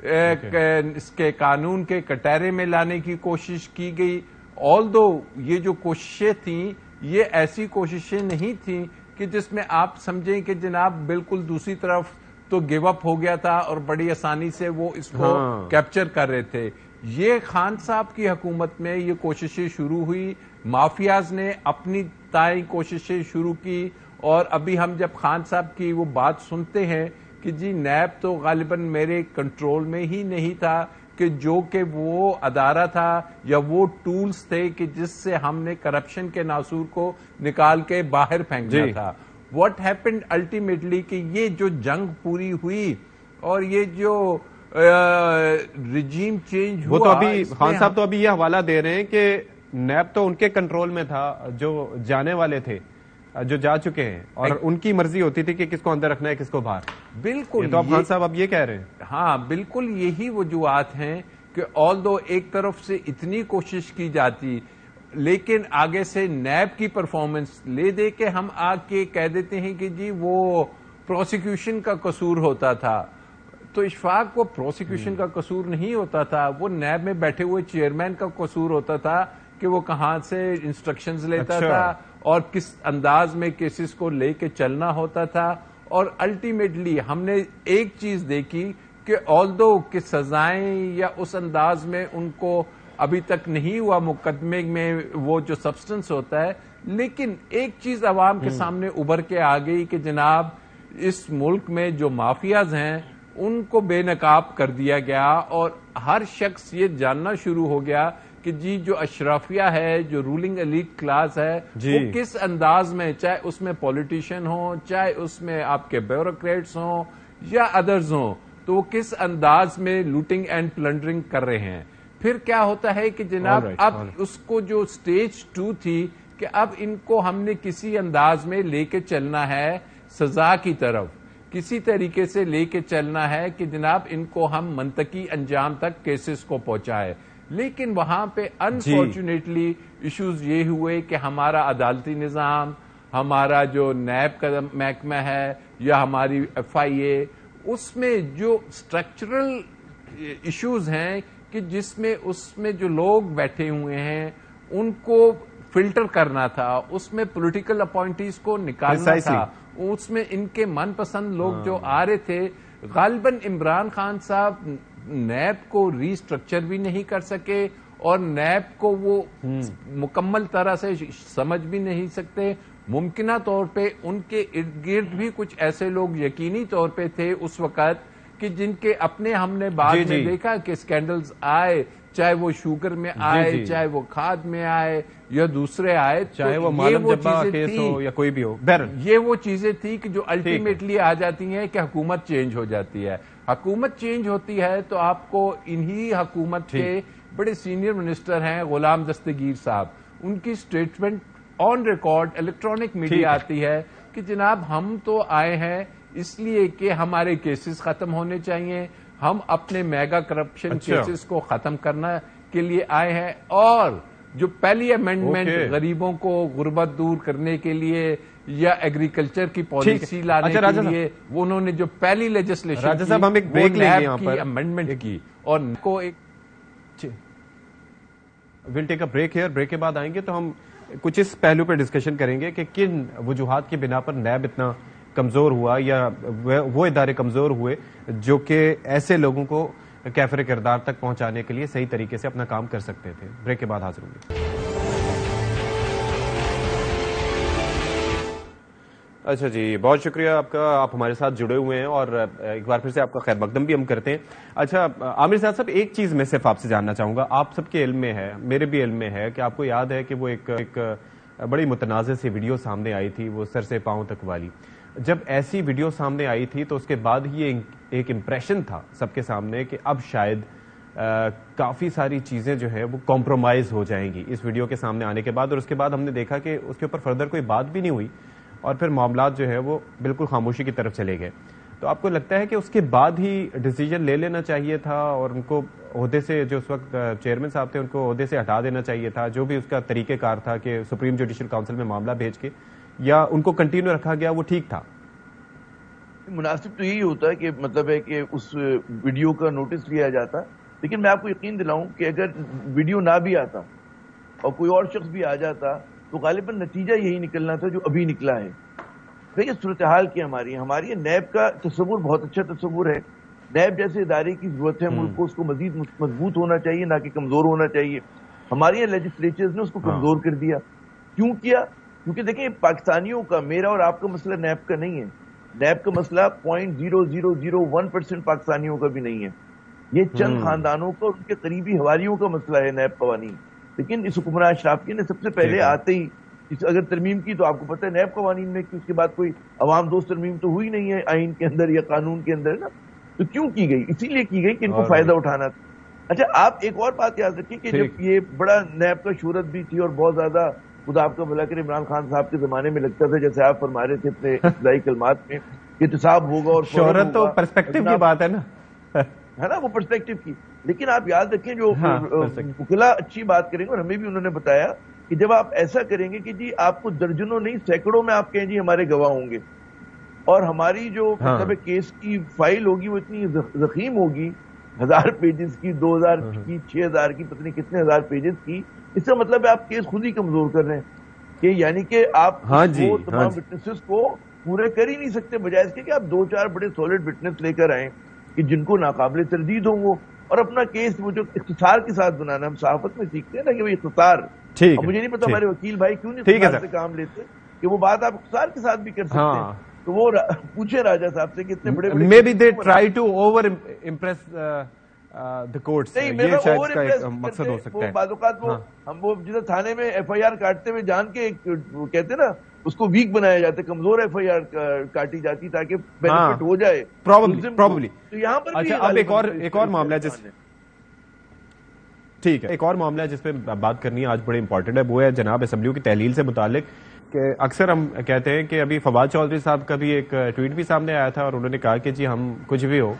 اس کے قانون کے کٹہرے میں لانے کی کوشش کی گئی. آلدو یہ جو کوششیں تھیں یہ ایسی کوششیں نہیں تھیں کہ جس میں آپ سمجھیں کہ جناب بالکل دوسری طرف تو گیو اپ ہو گیا تھا اور بڑی آسانی سے وہ اس کو کیپچر کر رہے تھے. یہ خان صاحب کی حکومت میں یہ کوششیں شروع ہوئی. مافیاز نے اپنی تائیں کوششیں شروع کی اور ابھی ہم جب خان صاحب کی وہ بات سنتے ہیں کہ جی نیب تو غالباً میرے کنٹرول میں ہی نہیں تھا, کہ جو کہ وہ ادارہ تھا یا وہ ٹولز تھے کہ جس سے ہم نے کرپشن کے ناسور کو نکال کے باہر پھینکنا تھا. واٹ ہیپنڈ الٹیمیٹلی کہ یہ جو جنگ پوری ہوئی اور یہ جو رجیم چینج ہوا, وہ تو ابھی خان صاحب تو ابھی یہ حوالہ دے رہے ہیں کہ نیب تو ان کے کنٹرول میں تھا, جو جانے والے تھے جو جا چکے ہیں اور ان کی مرضی ہوتی تھی کہ کس کو اندر رکھنا ہے کس کو باہر. بالکل تو اب خان صاحب اب یہ کہہ رہے ہیں. ہاں بالکل یہی وجوہات ہیں کہ آلدو ایک طرف سے اتنی کوشش کی جاتی لیکن آگے سے نیب کی پرفارمنس لے دے کے ہم آ کے کہہ دیتے ہیں کہ جی وہ پروسیکیوشن کا قصور ہوتا تھا. تو اشفاق وہ پروسیکیوشن کا قصور نہیں ہوتا تھا, وہ نیب میں بیٹھے ہوئے چیئرمین کا قصور ہوتا تھا کہ وہ کہاں سے انسٹرکشنز لیتا تھا اور کس انداز میں کیسز کو لے کے چلنا ہوتا تھا. اور الٹیمیٹلی ہم نے ایک چیز دیکھی کہ آلدو کہ سزائیں یا اس انداز میں ان کو ابھی تک نہیں ہوا مقدمے میں وہ جو سبسٹنس ہوتا ہے, لیکن ایک چیز عوام کے سامنے ابھر کے آ گئی کہ جناب اس ملک میں جو مافیاز ہیں ان کو بے نقاب کر دیا گیا اور ہر شخص یہ جاننا شروع ہو گیا کہ جی جو اشرافیہ ہے, جو رولنگ ایلیٹ کلاس ہے, وہ کس انداز میں, چاہے اس میں پولیٹیشین ہوں, چاہے اس میں آپ کے بیوروکریٹس ہوں یا ادرز ہوں, تو وہ کس انداز میں لوٹنگ اینڈ پلنڈرنگ کر رہے ہیں. پھر کیا ہوتا ہے کہ جناب اب اس کو جو سٹیج 2 تھی کہ اب ان کو ہم نے کسی انداز میں لے کے چلنا ہے سزا کی طرف, کسی طریقے سے لے کے چلنا ہے کہ جناب ان کو ہم منطقی انجام تک کیسز کو پہنچائے. لیکن وہاں پہ انفارچونیٹلی ایشوز یہ ہوئے کہ ہمارا عدالتی نظام, ہمارا جو نیب کا محکمہ ہے یا ہماری FIA, اس میں جو اسٹرکچرل ایشوز ہیں کہ جس میں اس میں جو لوگ بیٹھے ہوئے ہیں ان کو فلٹر کرنا تھا, اس میں پولیٹیکل اپوائنٹیز کو نکالنا تھا, اس میں ان کے من پسند لوگ جو آ رہے تھے. غالباً عمران خان صاحب نیب کو ری اسٹرکچر بھی نہیں کر سکے اور نیب کو وہ مکمل طرح سے سمجھ بھی نہیں سکتے. ممکنہ طور پہ ان کے ارد گرد بھی کچھ ایسے لوگ یقینی طور پہ تھے اس وقت کہ جن کے اپنے ہم نے بعد میں دیکھا کہ اسکینڈلز آئے, چاہے وہ شوگر میں آئے, چاہے وہ کھاد میں آئے یا دوسرے آئے, چاہے وہ معلم جبا کیس ہو یا کوئی بھی ہو. یہ وہ چیزیں تھی کہ جو الٹیمیٹلی آ جاتی ہیں کہ حکومت چینج ہو جاتی ہے. حکومت چینج ہوتی ہے تو آپ کو انہی حکومت کے بڑے سینئر منسٹر ہیں غلام دستگیر صاحب, ان کی statement on record electronic media آتی ہے کہ جناب ہم تو آئے ہیں اس لیے کہ ہمارے کیسز ختم ہونے چاہیے, ہم اپنے میگا کرپشن کیسز کو ختم کرنا کے لیے آئے ہیں, اور جو پہلی امینڈمنٹ غریبوں کو غربت دور کرنے کے لیے یا ایگریکلچر کی پالیسی لانے کے لیے وہ انہوں نے جو پہلی لیجسلیشن کی امینڈمنٹ کی. اور کو ایک well take a break here, break کے بعد آئیں گے تو ہم کچھ اس پہلو پہ ڈسکشن کریں گے کہ کن وجوہات کی بنا پر نیب اتنا کمزور ہوا یا وہ ادارے کمزور ہوئے جو کہ ایسے لوگوں کو کیفر کردار تک پہنچانے کے لیے صحیح طریقے سے اپنا کام کر سکتے تھے. بریک کے بعد حاضر ہوں گے. اچھا جی, بہت شکریہ آپ کا, آپ ہمارے ساتھ جڑے ہوئے ہیں اور ایک بار پھر سے آپ کا خیر مقدم بھی ہم کرتے ہیں. اچھا عامر صاحب, ایک چیز میں صرف آپ سے جاننا چاہوں گا, آپ سب کے علم میں ہے, میرے بھی علم میں ہے کہ آپ کو یاد ہے کہ وہ ایک بڑی متنازع سی ویڈیو سامنے آئی تھی, وہ سر سے پاؤں تک والی. جب ایسی ویڈیو سامنے آئی تھی تو اس کے بعد ہی ایک امپریشن تھا سب کے سامنے کہ اب شاید کافی ساری چیزیں جو ہے وہ کمپرومائز ہو جائیں گی اس ویڈیو کے سامنے آنے کے بعد. اور اس کے بعد ہم نے دیکھا کہ اس کے اوپر فردر کوئی بات بھی نہیں ہوئی اور پھر معاملات جو ہے وہ بالکل خاموشی کی طرف چلے گئے. تو آپ کو لگتا ہے کہ اس کے بعد ہی ڈیسیجن لے لینا چاہیے تھا اور ان کو عہدے سے, جو اس وقت چیئرمین صاحب تھے, ان کو عہدے سے ہٹا دینا چاہیے تھا, جو بھی اس کا طریقہ کار تھا کہ سپریم جوڈیشل کاؤنسل میں معاملہ بھیج کے, یا ان کو کنٹینیو رکھا گیا وہ ٹھیک تھا؟ مناسب تو یہی ہوتا ہے کہ مطلب ہے کہ اس ویڈیو کا نوٹس لیا جاتا, لیکن میں آپ کو یقین دلاؤں کہ اگر ویڈیو نہ بھی آتا اور کوئی اور شخص بھی آ جاتا تو غالباً نتیجہ یہی نکلنا تھا جو ابھی نکلا ہے. دیکھیے صورتحال کی ہماری نیب کا تصور بہت اچھا تصور ہے. نیب جیسے ادارے کی ضرورت ہے ملک کو, اس کو مزید مضبوط ہونا چاہیے نہ کہ کمزور ہونا چاہیے. ہمارے یہاں لیجسلیچرز نے اس کو کمزور کر دیا. کیوں کیا؟ کیونکہ دیکھیں پاکستانیوں کا, میرا اور آپ کا مسئلہ نیب کا نہیں ہے. نیب کا مسئلہ 0.0001% پاکستانیوں کا بھی نہیں ہے. یہ چند خاندانوں کا اور ان کے قریبی حوالیوں کا مسئلہ ہے نیب قوانین. لیکن اس حکمراں اشرافیہ نے سب سے پہلے آتے ہی اگر ترمیم کی تو آپ کو پتہ ہے نیب قوانین میں کہ اس کے بعد کوئی عوام دوست ترمیم تو ہوئی نہیں ہے آئین کے اندر یا قانون کے اندر نا. تو کیوں کی گئی؟ اسی لیے کی گئی کہ ان کو فائدہ اٹھانا تھا. اچھا آپ ایک اور بات یاد رکھیں کہ جب یہ بڑا نیب کا شہرت بھی تھی اور بہت زیادہ, خدا آپ کا بھلا کرے, عمران خان صاحب کے زمانے میں لگتا تھا جیسے آپ فرما رہے تھے اپنے ابتدائی کلمات میں, احتساب ہوگا اور شہرت تو پرسپیکٹو کی بات ہے نا, ہے نا, وہ پرسپیکٹو کی. لیکن آپ یاد رکھیں جو وکلا اچھی بات کریں گے, اور ہمیں بھی انہوں نے بتایا کہ جب آپ ایسا کریں گے کہ جی آپ کو درجنوں نہیں سینکڑوں میں آپ کہیں جی ہمارے گواہ ہوں گے, اور ہماری جو مطلب کیس کی فائل ہوگی وہ اتنی ضخیم ہوگی, 1000 پیجز کی, 2000 کی, 6000 کی, پتہ نہیں کتنے ہزار پیجز کی. اس کا مطلب ہے آپ کیس خود ہی کمزور کر رہے ہیں کہ یعنی کہ آپ تمام وٹنسز کو پورے کر ہی نہیں سکتے, بجائے اس کے کہ آپ 2-4 بڑے سالڈ وٹنس لے کر آئیں کہ جن کو ناقابل تردید ہوں وہ, اور اپنا کیس وہ جو اختصار کے ساتھ بنانا. ہم صحافت میں سیکھتے ہیں نا کہ وہ اختصار, مجھے نہیں پتا ہمارے وکیل بھائی کیوں نہیں اختصار سے کام لیتے کہ وہ بات آپ اختصار کے ساتھ بھی کر سکتے ہیں. تو وہ پوچھے راجہ صاحب سے کہ اتنے بڑے بڑے maybe they try to over impress the courts. یہ شاید کا ایک مقصد ہو سکتا ہے. بعض اوقات وہ جیسے تھانے میں ایف آئی آر کاٹتے ہوئے جان کے کہتے نا اس کو ویک بنایا جاتا ہے, کمزور ایف آئی آر کاٹی جاتی تاکہ بینیفٹ ہو جائے پرابلی. تو یہاں پر اچھا اب ایک اور معاملہ ہے ٹھیک ہے, ایک اور معاملہ ہے جس پہ بات کرنی ہے آج بڑے امپورٹنٹ ہے, وہ ہے جناب اسمبلیوں کی تحلیل سے متعلق. کہ اکثر ہم کہتے ہیں کہ ابھی فواد چودھری صاحب کا بھی ایک ٹویٹ بھی سامنے آیا تھا اور انہوں نے کہا کہ جی ہم کچھ بھی ہو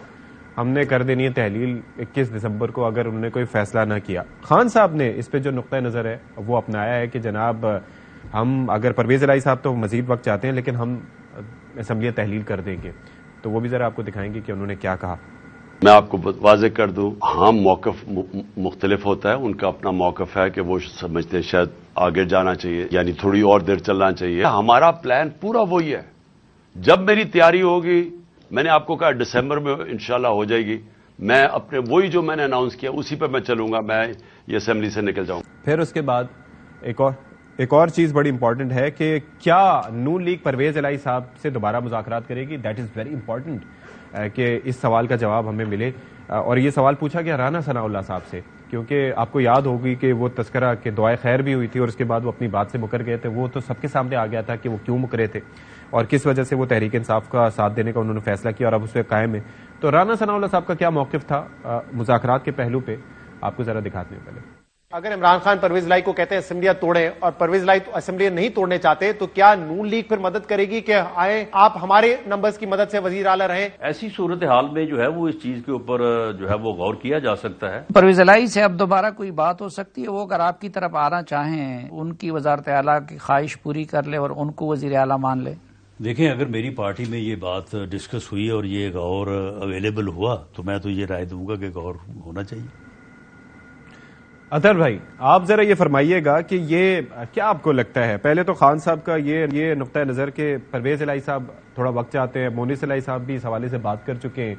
ہم نے کر دینی ہے تحلیل 21 دسمبر کو اگر انہوں نے کوئی فیصلہ نہ کیا. خان صاحب نے اس پہ جو نقطہ نظر ہے وہ اپنایا ہے کہ جناب ہم اگر پرویز الہی صاحب تو مزید وقت چاہتے ہیں لیکن ہم اسمبلی تحلیل کر دیں گے. تو وہ بھی ذرا آپ کو دکھائیں گے کہ انہوں نے کیا کہا. میں آپ کو واضح کر دوں, ہاں موقف مختلف ہوتا ہے, ان کا اپنا موقف ہے کہ وہ سمجھتے ہیں شاید آگے جانا چاہیے یعنی تھوڑی اور دیر چلنا چاہیے. ہمارا پلان پورا وہی ہے. جب میری تیاری ہوگی, میں نے آپ کو کہا دسمبر میں انشاءاللہ ہو جائے گی, میں اپنے وہی جو میں نے اناؤنس کیا اسی پہ میں چلوں گا, میں یہ اسمبلی سے نکل جاؤں. پھر اس کے بعد ایک اور چیز بڑی امپورٹنٹ ہے کہ کیا نون لیگ پرویز الہی صاحب سے دوبارہ مذاکرات کرے گی. دیٹ از ویری امپورٹنٹ کہ اس سوال کا جواب ہمیں ملے. اور یہ سوال پوچھا گیا رانا ثناء اللہ صاحب سے, کیونکہ آپ کو یاد ہوگی کہ وہ تذکرہ کہ دعائے خیر بھی ہوئی تھی اور اس کے بعد وہ اپنی بات سے مکر گئے تھے. وہ تو سب کے سامنے آ گیا تھا کہ وہ کیوں مکرے تھے اور کس وجہ سے وہ تحریک انصاف کا ساتھ دینے کا انہوں نے فیصلہ کیا اور اب اس پہ قائم ہے. تو رانا ثناء اللہ صاحب کا کیا موقف تھا مذاکرات کے پہلو پہ, آپ کو ذرا دکھاتے ہیں. پہلے اگر عمران خان پرویز الہی کو کہتے ہیں اسمبلیاں توڑیں اور پرویز الہی اسمبلیاں نہیں توڑنے چاہتے, تو کیا نون لیگ پھر مدد کرے گی کہ آئیں آپ ہمارے نمبرز کی مدد سے وزیر اعلیٰ رہیں؟ ایسی صورتحال میں جو ہے وہ اس چیز کے اوپر جو ہے وہ غور کیا جا سکتا ہے. پرویز الہی سے اب دوبارہ کوئی بات ہو سکتی ہے. وہ اگر آپ کی طرف آنا چاہیں, ان کی وزارت اعلیٰ کی خواہش پوری کر لے اور ان کو وزیر اعلیٰ مان لے. دیکھیں اگر میری پارٹی میں یہ بات ڈسکس ہوئی اور یہ غور اویلیبل ہوا تو میں تو یہ رائے دوں گا کہ غور ہونا چاہیے. اطہر بھائی آپ ذرا یہ فرمائیے گا کہ یہ کیا آپ کو لگتا ہے, پہلے تو خان صاحب کا یہ نقطہ نظر کہ پرویز الہی صاحب تھوڑا وقت چاہتے ہیں, مونس الہی صاحب بھی اس حوالے سے بات کر چکے ہیں,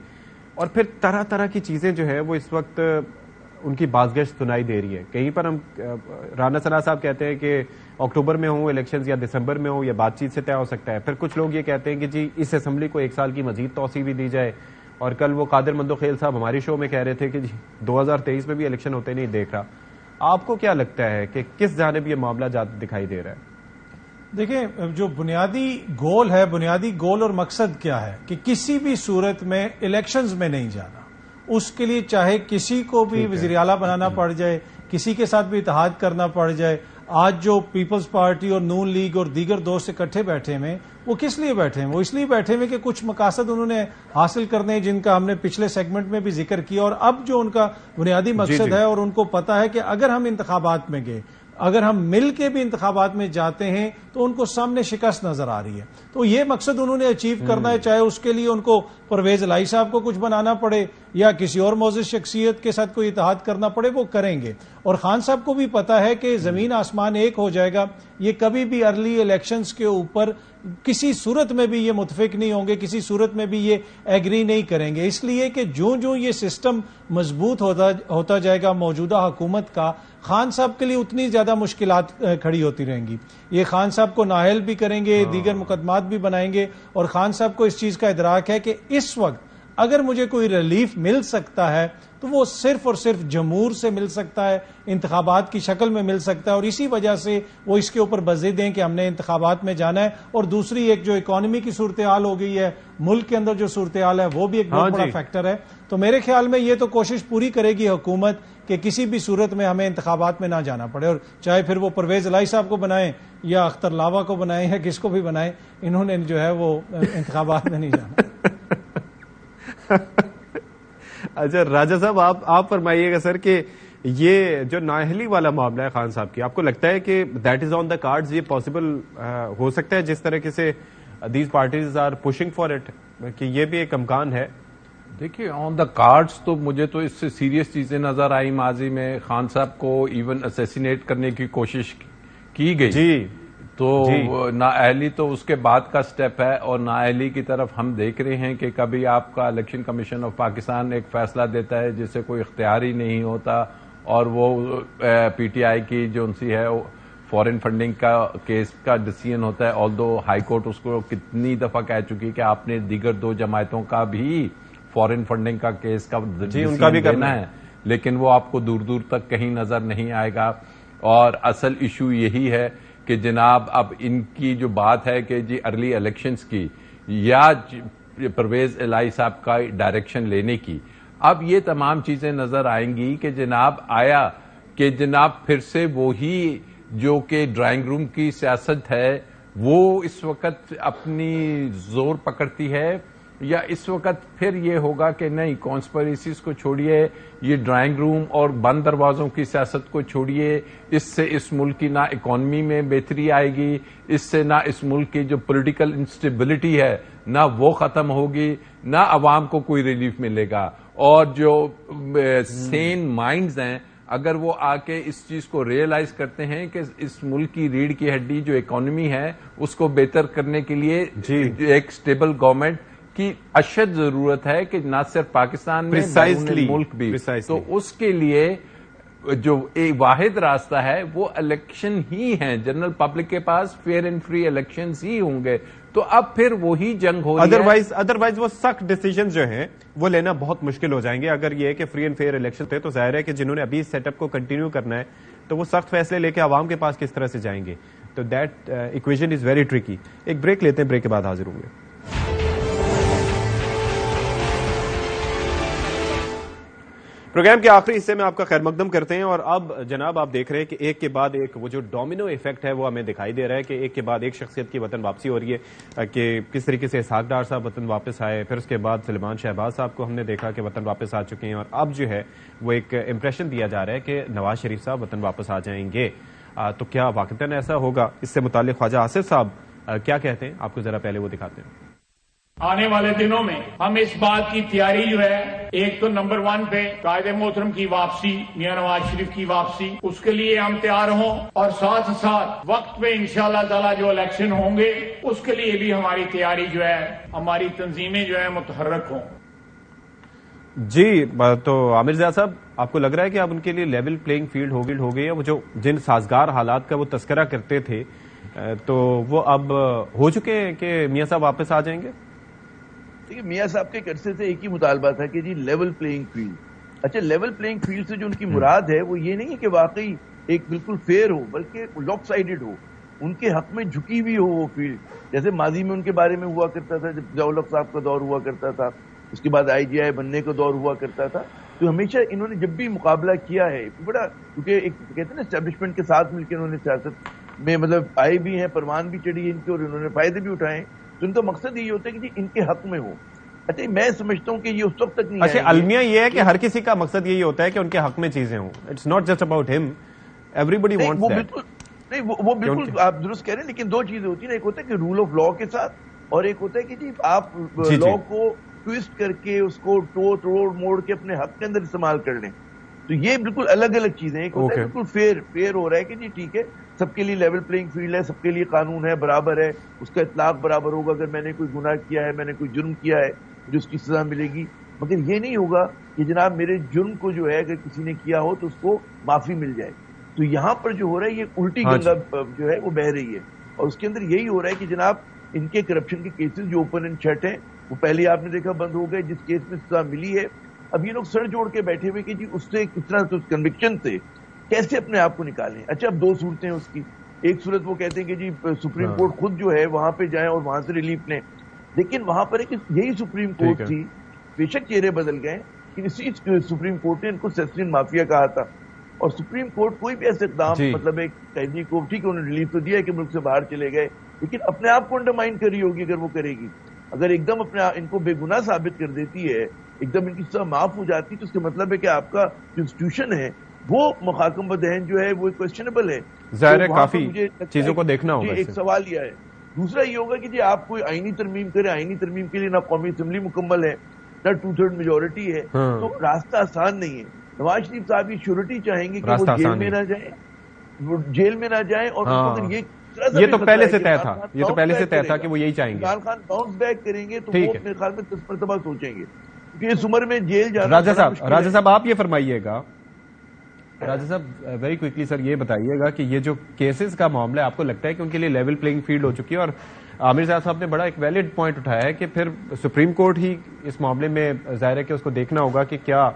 اور پھر طرح طرح کی چیزیں جو ہے وہ اس وقت ان کی بازگشت سنائی دے رہی ہے. کہیں پر ہم رانا ثناء صاحب کہتے ہیں کہ اکتوبر میں ہوں الیکشنز یا دسمبر میں ہوں, یا بات چیت سے طے ہو سکتا ہے. پھر کچھ لوگ یہ کہتے ہیں کہ جی اس اسمبلی کو 1 سال کی مزید توسیع بھی دی جائے, اور کل وہ قادر مندوخیل صاحب ہماری شو میں کہہ رہے تھے کہ جی 2023 میں بھی الیکشن ہوتے نہیں دیکھ رہا. آپ کو کیا لگتا ہے کہ کس جانب یہ معاملہ دکھائی دے رہا ہے؟ دیکھیں جو بنیادی گول اور مقصد کیا ہے کہ کسی بھی صورت میں الیکشنز میں نہیں جانا. اس کے لیے چاہے کسی کو بھی وزیر اعلیٰ بنانا پڑ جائے، کسی کے ساتھ بھی اتحاد کرنا پڑ جائے. آج جو پیپلز پارٹی اور نون لیگ اور دیگر دوست اکٹھے بیٹھے ہوئے، وہ کس لیے بیٹھے ہیں؟ وہ اس لیے بیٹھے ہوئے کہ کچھ مقاصد انہوں نے حاصل کرنے جن کا ہم نے پچھلے سیگمنٹ میں بھی ذکر کیا، اور اب جو ان کا بنیادی مقصد ہے اور ان کو پتا ہے کہ اگر ہم انتخابات میں گئے، اگر ہم مل کے بھی انتخابات میں جاتے ہیں تو ان کو سامنے شکست نظر آ رہی ہے. تو یہ مقصد انہوں نے اچیو کرنا ہے، چاہے اس کے لیے ان کو پرویز الہی صاحب کو کچھ بنانا پڑے یا کسی اور معزز شخصیت کے ساتھ کوئی اتحاد کرنا پڑے، وہ کریں گے. اور خان صاحب کو بھی پتا ہے کہ زمین آسمان ایک ہو جائے گا. یہ کبھی بھی ارلی الیکشنز کے اوپر کسی صورت میں بھی یہ متفق نہیں ہوں گے، کسی صورت میں بھی یہ ایگری نہیں کریں گے. اس لیے کہ جو یہ سسٹم مضبوط ہوتا جائے گا موجودہ حکومت کا، خان صاحب کے لیے اتنی زیادہ مشکلات کھڑی ہوتی رہیں گی. یہ خان صاحب کو نااہل بھی کریں گے، دیگر مقدمات بھی بنائیں گے. اور خان صاحب کو اس چیز کا ادراک ہے کہ اس وقت اگر مجھے کوئی ریلیف مل سکتا ہے تو وہ صرف اور صرف جمہور سے مل سکتا ہے، انتخابات کی شکل میں مل سکتا ہے. اور اسی وجہ سے وہ اس کے اوپر بضد ہیں کہ ہم نے انتخابات میں جانا ہے. اور دوسری ایک جو اکانومی کی صورتحال ہو گئی ہے، ملک کے اندر جو صورتحال ہے، وہ بھی ایک بہت بڑا فیکٹر ہے. تو میرے خیال میں یہ تو کوشش پوری کرے گی حکومت کہ کسی بھی صورت میں ہمیں انتخابات میں نہ جانا پڑے. اور چاہے پھر وہ پرویز الہی صاحب کو بنائیں یا اختر لاوا کو بنائیں یا کس کو بھی بنائیں، انہوں نے جو ہے وہ انتخابات میں نہیں جانا. اچھا راجہ صاحب، آپ فرمائیے گا سر کہ یہ جو نااہلی والا معاملہ ہے خان صاحب کی، آپ کو لگتا ہے کہ that is on the cards, یہ پاسبل ہو سکتا ہے جس طریقے سے these parties are pushing for it, کہ یہ بھی ایک امکان ہے؟ دیکھیے آن دا کارڈز تو مجھے تو اس سے سیریس چیزیں نظر آئی ماضی میں. خان صاحب کو ایون اسیسینیٹ کرنے کی کوشش کی گئی. جی تو نااہلی تو اس کے بعد کا سٹیپ ہے، اور نااہلی کی طرف ہم دیکھ رہے ہیں کہ کبھی آپ کا الیکشن کمیشن آف پاکستان ایک فیصلہ دیتا ہے جسے کوئی اختیار ہی نہیں ہوتا، اور وہ پی ٹی آئی کی جو ان سی ہے فورن فنڈنگ کا کیس کا ڈیسیژن ہوتا ہے. آلدو ہائی کورٹ اس کو کتنی دفعہ کہہ چکی کہ آپ نے دیگر دو جماعتوں کا بھی فورن فنڈنگ کا کیس کا ان کا بھی کرنا ہے، لیکن وہ آپ کو دور دور تک کہیں نظر نہیں آئے گا. اور اصل ایشو یہی ہے کہ جناب اب ان کی جو بات ہے کہ جی ارلی الیکشنز کی یا پرویز الہی صاحب کا ڈائریکشن لینے کی، اب یہ تمام چیزیں نظر آئیں گی کہ جناب آیا کہ جناب پھر سے وہی جو کہ ڈرائنگ روم کی سیاست ہے وہ اس وقت اپنی زور پکڑتی ہے، یا اس وقت پھر یہ ہوگا کہ نہیں کانسپریسیز کو چھوڑیے، یہ ڈرائنگ روم اور بند دروازوں کی سیاست کو چھوڑیے. اس سے اس ملک کی نہ اکانومی میں بہتری آئے گی، اس سے نہ اس ملک کی جو پولیٹیکل انسٹیبلٹی ہے نہ وہ ختم ہوگی، نہ عوام کو کوئی ریلیف ملے گا. اور جو سین مائنڈز ہیں اگر وہ آ کے اس چیز کو ریئلائز کرتے ہیں کہ اس ملک کی ریڑھ کی ہڈی جو اکانومی ہے اس کو بہتر کرنے کے لیے ایک سٹیبل گورنمنٹ کی اشد ضرورت ہے کہ نہ صرف پاکستان میں ملک بھی، تو اس کے لیے جو ایک واحد راستہ ہے وہ الیکشن ہی ہے. جنرل پبلک کے پاس فیئر اینڈ فری الیکشنز ہی ہوں گے. تو اب پھر وہی جنگ ہو رہی ہے. ادروائز وہ سخت ڈیسیجنز جو ہیں وہ لینا بہت مشکل ہو جائیں گے. اگر یہ کہ فری اینڈ فیئر الیکشن تھے تو ظاہر ہے کہ جنہوں نے ابھی اس سیٹ اپ کو کنٹینیو کرنا ہے تو وہ سخت فیصلے لے کے عوام کے پاس کس طرح سے جائیں گے. تو that equation is very tricky. ایک بریک لیتے ہیں، بریک کے بعد حاضر ہوں گے. پروگرام کے آخری حصے میں آپ کا خیر مقدم کرتے ہیں، اور اب جناب آپ دیکھ رہے ہیں کہ ایک کے بعد ایک وہ جو ڈومینو ایفیکٹ ہے وہ ہمیں دکھائی دے رہا ہے کہ ایک کے بعد ایک شخصیت کی وطن واپسی ہو رہی ہے. کہ کس طریقے سے اسحاق ڈار صاحب وطن واپس آئے، پھر اس کے بعد سلیمان شہباز صاحب کو ہم نے دیکھا کہ وطن واپس آ چکے ہیں، اور اب جو ہے وہ ایک امپریشن دیا جا رہا ہے کہ نواز شریف صاحب وطن واپس آ جائیں گے. تو کیا واقعتاً ایسا ہوگا؟ اس سے متعلق خواجہ آصف صاحب کیا کہتے ہیں، آپ کو ذرا پہلے وہ دکھاتے ہیں. آنے والے دنوں میں ہم اس بات کی تیاری جو ہے، ایک تو نمبر 1 پہ قائد محترم کی واپسی، میاں نواز شریف کی واپسی، اس کے لیے ہم تیار ہوں، اور ساتھ ساتھ وقت پہ انشاءاللہ تعالی جو الیکشن ہوں گے اس کے لیے بھی ہماری تیاری جو ہے، ہماری تنظیمیں جو ہے متحرک ہوں. جی تو عامر زیاد صاحب، آپ کو لگ رہا ہے کہ اب ان کے لیے لیول پلینگ فیلڈ ہو گئی ہے؟ وہ جو جن سازگار حالات کا وہ تذکرہ کرتے تھے تو وہ اب ہو چکے ہیں کہ میاں صاحب واپس آ جائیں گے؟ دیکھیے میاں صاحب کے عرصے سے ایک ہی مطالبہ تھا کہ جی لیول پلینگ فیلڈ. اچھا لیول پلینگ فیلڈ سے جو ان کی مراد ہے وہ یہ نہیں ہے کہ واقعی ایک بالکل فیئر ہو، بلکہ لاپ سائیڈڈ ہو، ان کے حق میں جھکی ہوئی ہو وہ فیلڈ. جیسے ماضی میں ان کے بارے میں ہوا کرتا تھا جب ضیاء الحق صاحب کا دور ہوا کرتا تھا اس کے بعد IGI بننے کا دور ہوا کرتا تھا. تو ہمیشہ انہوں نے جب بھی مقابلہ کیا ہے بڑا, کیونکہ ایک کہتے ہیں نا اسٹیبلشمنٹ کے ساتھ مل کے انہوں نے سیاست میں مطلب آئے بھی ہیں, پروان بھی چڑھی ہے ان کے, اور انہوں نے فائدے بھی اٹھائے. تو ان کا مقصد یہی ہوتا ہے کہ ان کے حق میں ہو. اچھا میں سمجھتا ہوں کہ یہ اس وقت تک نہیں. اچھا المیہ یہ ہے کہ ہر کسی کا مقصد یہی ہوتا ہے کہ ان کے حق میں چیزیں ہوں. اٹس ناٹ جسٹ اباؤٹ ہم, ایوری بڈی وانٹس دیٹ. نہیں وہ بالکل آپ درست کہہ رہے ہیں, لیکن دو چیزیں ہوتی ہیں. ایک ہوتا ہے کہ رول آف لا کے ساتھ, اور ایک ہوتا ہے کہ جی آپ لا کو ٹویسٹ کر کے اس کو توڑ موڑ کے اپنے حق کے اندر استعمال کر لیں. تو یہ بالکل الگ الگ چیزیں. ایک ہوتا ہے بالکل فیئر ہو رہا ہے کہ جی ٹھیک ہے, سب کے لیے لیول پلینگ فیلڈ ہے, سب کے لیے قانون ہے, برابر ہے, اس کا اطلاق برابر ہوگا. اگر میں نے کوئی گناہ کیا ہے, میں نے کوئی جرم کیا ہے, مجھے اس کی سزا ملے گی. مگر یہ نہیں ہوگا کہ جناب میرے جرم کو جو ہے اگر کسی نے کیا ہو تو اس کو معافی مل جائے. تو یہاں پر جو ہو رہا ہے یہ الٹی گنگا جو ہے وہ بہ رہی ہے, اور اس کے اندر یہی ہو رہا ہے کہ جناب ان کے کرپشن کے کیسز جو اوپن اینڈ شٹ ہیں وہ پہلے آپ نے دیکھا بند ہو گئے. جس کیس میں سزا ملی ہے اب یہ لوگ سر جوڑ کے بیٹھے ہوئے کہ جی اس سے کس طرح سے, اس کنوکشن سے کیسے اپنے آپ کو نکالیں. اچھا اب دو صورتیں اس کی. ایک صورت وہ کہتے ہیں کہ جی سپریم کورٹ خود جو ہے وہاں پہ جائیں اور وہاں سے ریلیف لیں, لیکن وہاں پر یہی سپریم کورٹ تھی, بے شک چہرے بدل گئے, کہ اسی سپریم کورٹ نے ان کو سیسلین مافیا کہا تھا. اور سپریم کورٹ کوئی بھی ایسے اقدام مطلب ایک قیدی کو ٹھیک ہے انہوں نے ریلیف تو دیا ہے کہ ملک سے باہر چلے گئے, لیکن اپنے آپ کو انڈرمائن کر رہی ہوگی اگر وہ کرے گی. اگر ایک دم اپنے ان کو بے گناہ ثابت کر دیتی ہے, ایک دم ان کی سزا معاف ہو جاتی, تو اس کا مطلب ہے کہ آپ کا جو انسٹیٹیوشن ہے وہ محاکم بدہن جو ہے وہ کویسچنیبل ہے. ظاہر ہے کافی چیزوں کو دیکھنا ہوگا. ایک سوال یہ ہے. دوسرا یہ ہوگا کہ جی آپ کوئی آئینی ترمیم کریں, آئینی ترمیم کے لیے نہ قومی اسمبلی مکمل ہے نہ 2/3 میجورٹی ہے, تو راستہ آسان نہیں ہے. نواز شریف صاحب یہ شیورٹی چاہیں گے کہ وہ جیل میں نہ جائیں, وہ جیل میں نہ جائیں, اور یہ تو پہلے سے طے تھا, یہ تو پہلے سے طے تھا کہ وہ یہی چاہیں گے. عمران خان باؤنس بیک کریں گے تو وہ میرے خیال میں 10 مرتبہ سوچیں گے, کیونکہ اس عمر میں جیل جانا. راجہ صاحب آپ یہ فرمائیے گا, راجہ صاحب ویری کوئکلی سر یہ بتائیے گا کہ یہ جو کیسز کا معاملہ ہے آپ کو لگتا ہے کہ ان کے لیے لیول پلینگ فیلڈ ہو چکی ہے؟ اور عامر صاحب نے بڑا ایک ویلڈ پوائنٹ اٹھایا ہے کہ پھر سپریم کورٹ ہی اس معاملے میں ظاہر ہے کہ اس کو دیکھنا ہوگا کہ کیا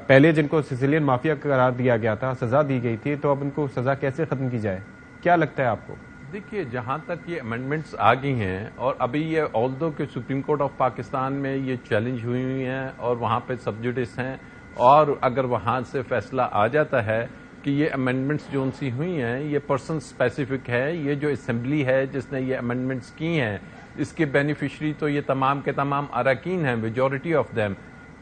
پہلے جن کو سیسیلین مافیا قرار دیا گیا تھا, سزا دی گئی تھی, تو اب ان کو سزا کیسے ختم کی جائے؟ کیا لگتا ہے آپ کو؟ دیکھیے جہاں تک یہ امینڈمنٹس آ گئی ہیں, اور ابھی یہ آلدو کہ سپریم کورٹ آف پاکستان میں یہ چیلنج ہوئی ہیں اور وہاں پہ سب جوڈس ہیں, اور اگر وہاں سے فیصلہ آ جاتا ہے کہ یہ امینڈمنٹس جو ان سی ہوئی ہیں یہ پرسن سپیسیفک ہے, یہ جو اسمبلی ہے جس نے یہ امینڈمنٹس کی ہیں اس کے بینیفیشری تو یہ تمام کے تمام اراکین ہیں, میجورٹی آف دیم,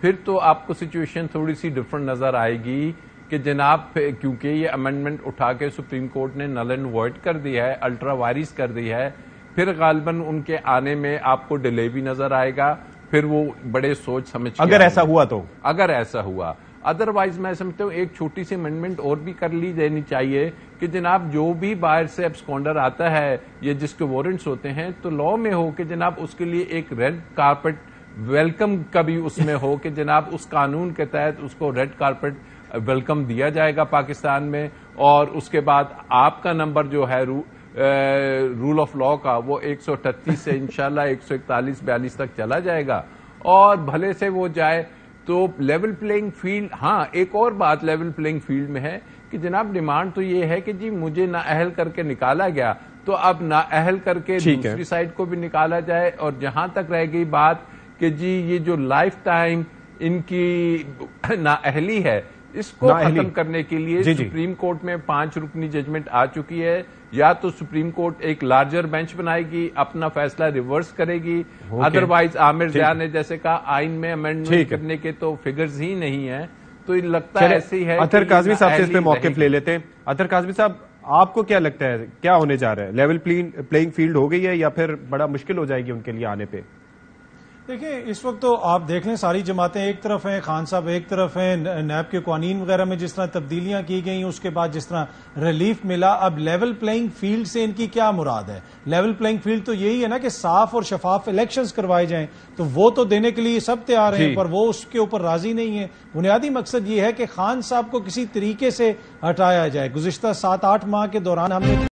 پھر تو آپ کو سچویشن تھوڑی سی ڈفرنٹ نظر آئے گی کہ جناب کیونکہ یہ امینڈمنٹ اٹھا کے سپریم کورٹ نے نل اینڈ وائڈ کر دیا ہے, الٹرا وائرس کر دی ہے, پھر غالباً ان کے آنے میں آپ کو ڈیلے بھی نظر آئے گا. پھر وہ بڑے سوچ سمجھ کے اگر ایسا ہوا تو, اگر ایسا ہوا ادروائز میں سمجھتا ہوں ایک چھوٹی سی امینڈمنٹ اور بھی کر لی دینی چاہیے کہ جناب جو بھی باہر سے ایبسکونڈر آتا ہے یا جس کے وارنٹس ہوتے ہیں تو لا میں ہو کہ جناب اس کے لیے ایک ریڈ کارپٹ ویلکم کا بھی اس میں ہو کہ جناب اس قانون کے تحت اس کو ریڈ کارپٹ ویلکم دیا جائے گا پاکستان میں, اور اس کے بعد آپ کا نمبر جو ہے رول آف لا کا وہ 138 سے انشاءاللہ 141-42 تک چلا جائے گا, اور بھلے سے وہ جائے تو لیول پلینگ فیلڈ. ہاں ایک اور بات لیول پلینگ فیلڈ میں ہے کہ جناب ڈیمانڈ تو یہ ہے کہ جی مجھے نااہل کر کے نکالا گیا تو اب نااہل کر کے دوسری سائڈ کو بھی نکالا جائے, اور جہاں تک رہ گئی بات کہ جی یہ جو لائف ٹائم ان کی نااہلی ہے اس کو ختم کرنے کے لیے سپریم کورٹ میں 5 رکنی ججمنٹ آ چکی ہے, یا تو سپریم کورٹ ایک لارجر بینچ بنائے گی, اپنا فیصلہ ریورس کرے گی, ادروائز عامر ضیاء نے جیسے کہا آئین میں امینڈمنٹ کرنے کے تو فگرز ہی نہیں ہیں, تو لگتا ہے ایسی ہے. اطہر کاظمی صاحب سے اس پہ موقف لے لیتے ہیں. اطہر کاظمی صاحب آپ کو کیا لگتا ہے کیا ہونے جا رہا ہے؟ لیول پلینگ فیلڈ ہو گئی ہے یا پھر بڑا مشکل ہو جائے گی ان کے لیے آنے پہ؟ دیکھیں اس وقت تو آپ دیکھ لیں ساری جماعتیں ایک طرف ہیں, خان صاحب ایک طرف ہیں, نیب کے قوانین وغیرہ میں جس طرح تبدیلیاں کی گئیں اس کے بعد جس طرح ریلیف ملا, اب لیول پلینگ فیلڈ سے ان کی کیا مراد ہے؟ لیول پلینگ فیلڈ تو یہی ہے نا کہ صاف اور شفاف الیکشنز کروائے جائیں, تو وہ تو دینے کے لیے سب تیار ہیں پر وہ اس کے اوپر راضی نہیں ہیں. بنیادی مقصد یہ ہے کہ خان صاحب کو کسی طریقے سے ہٹایا جائے. گزشتہ 7-8 ماہ کے دوران ہم نے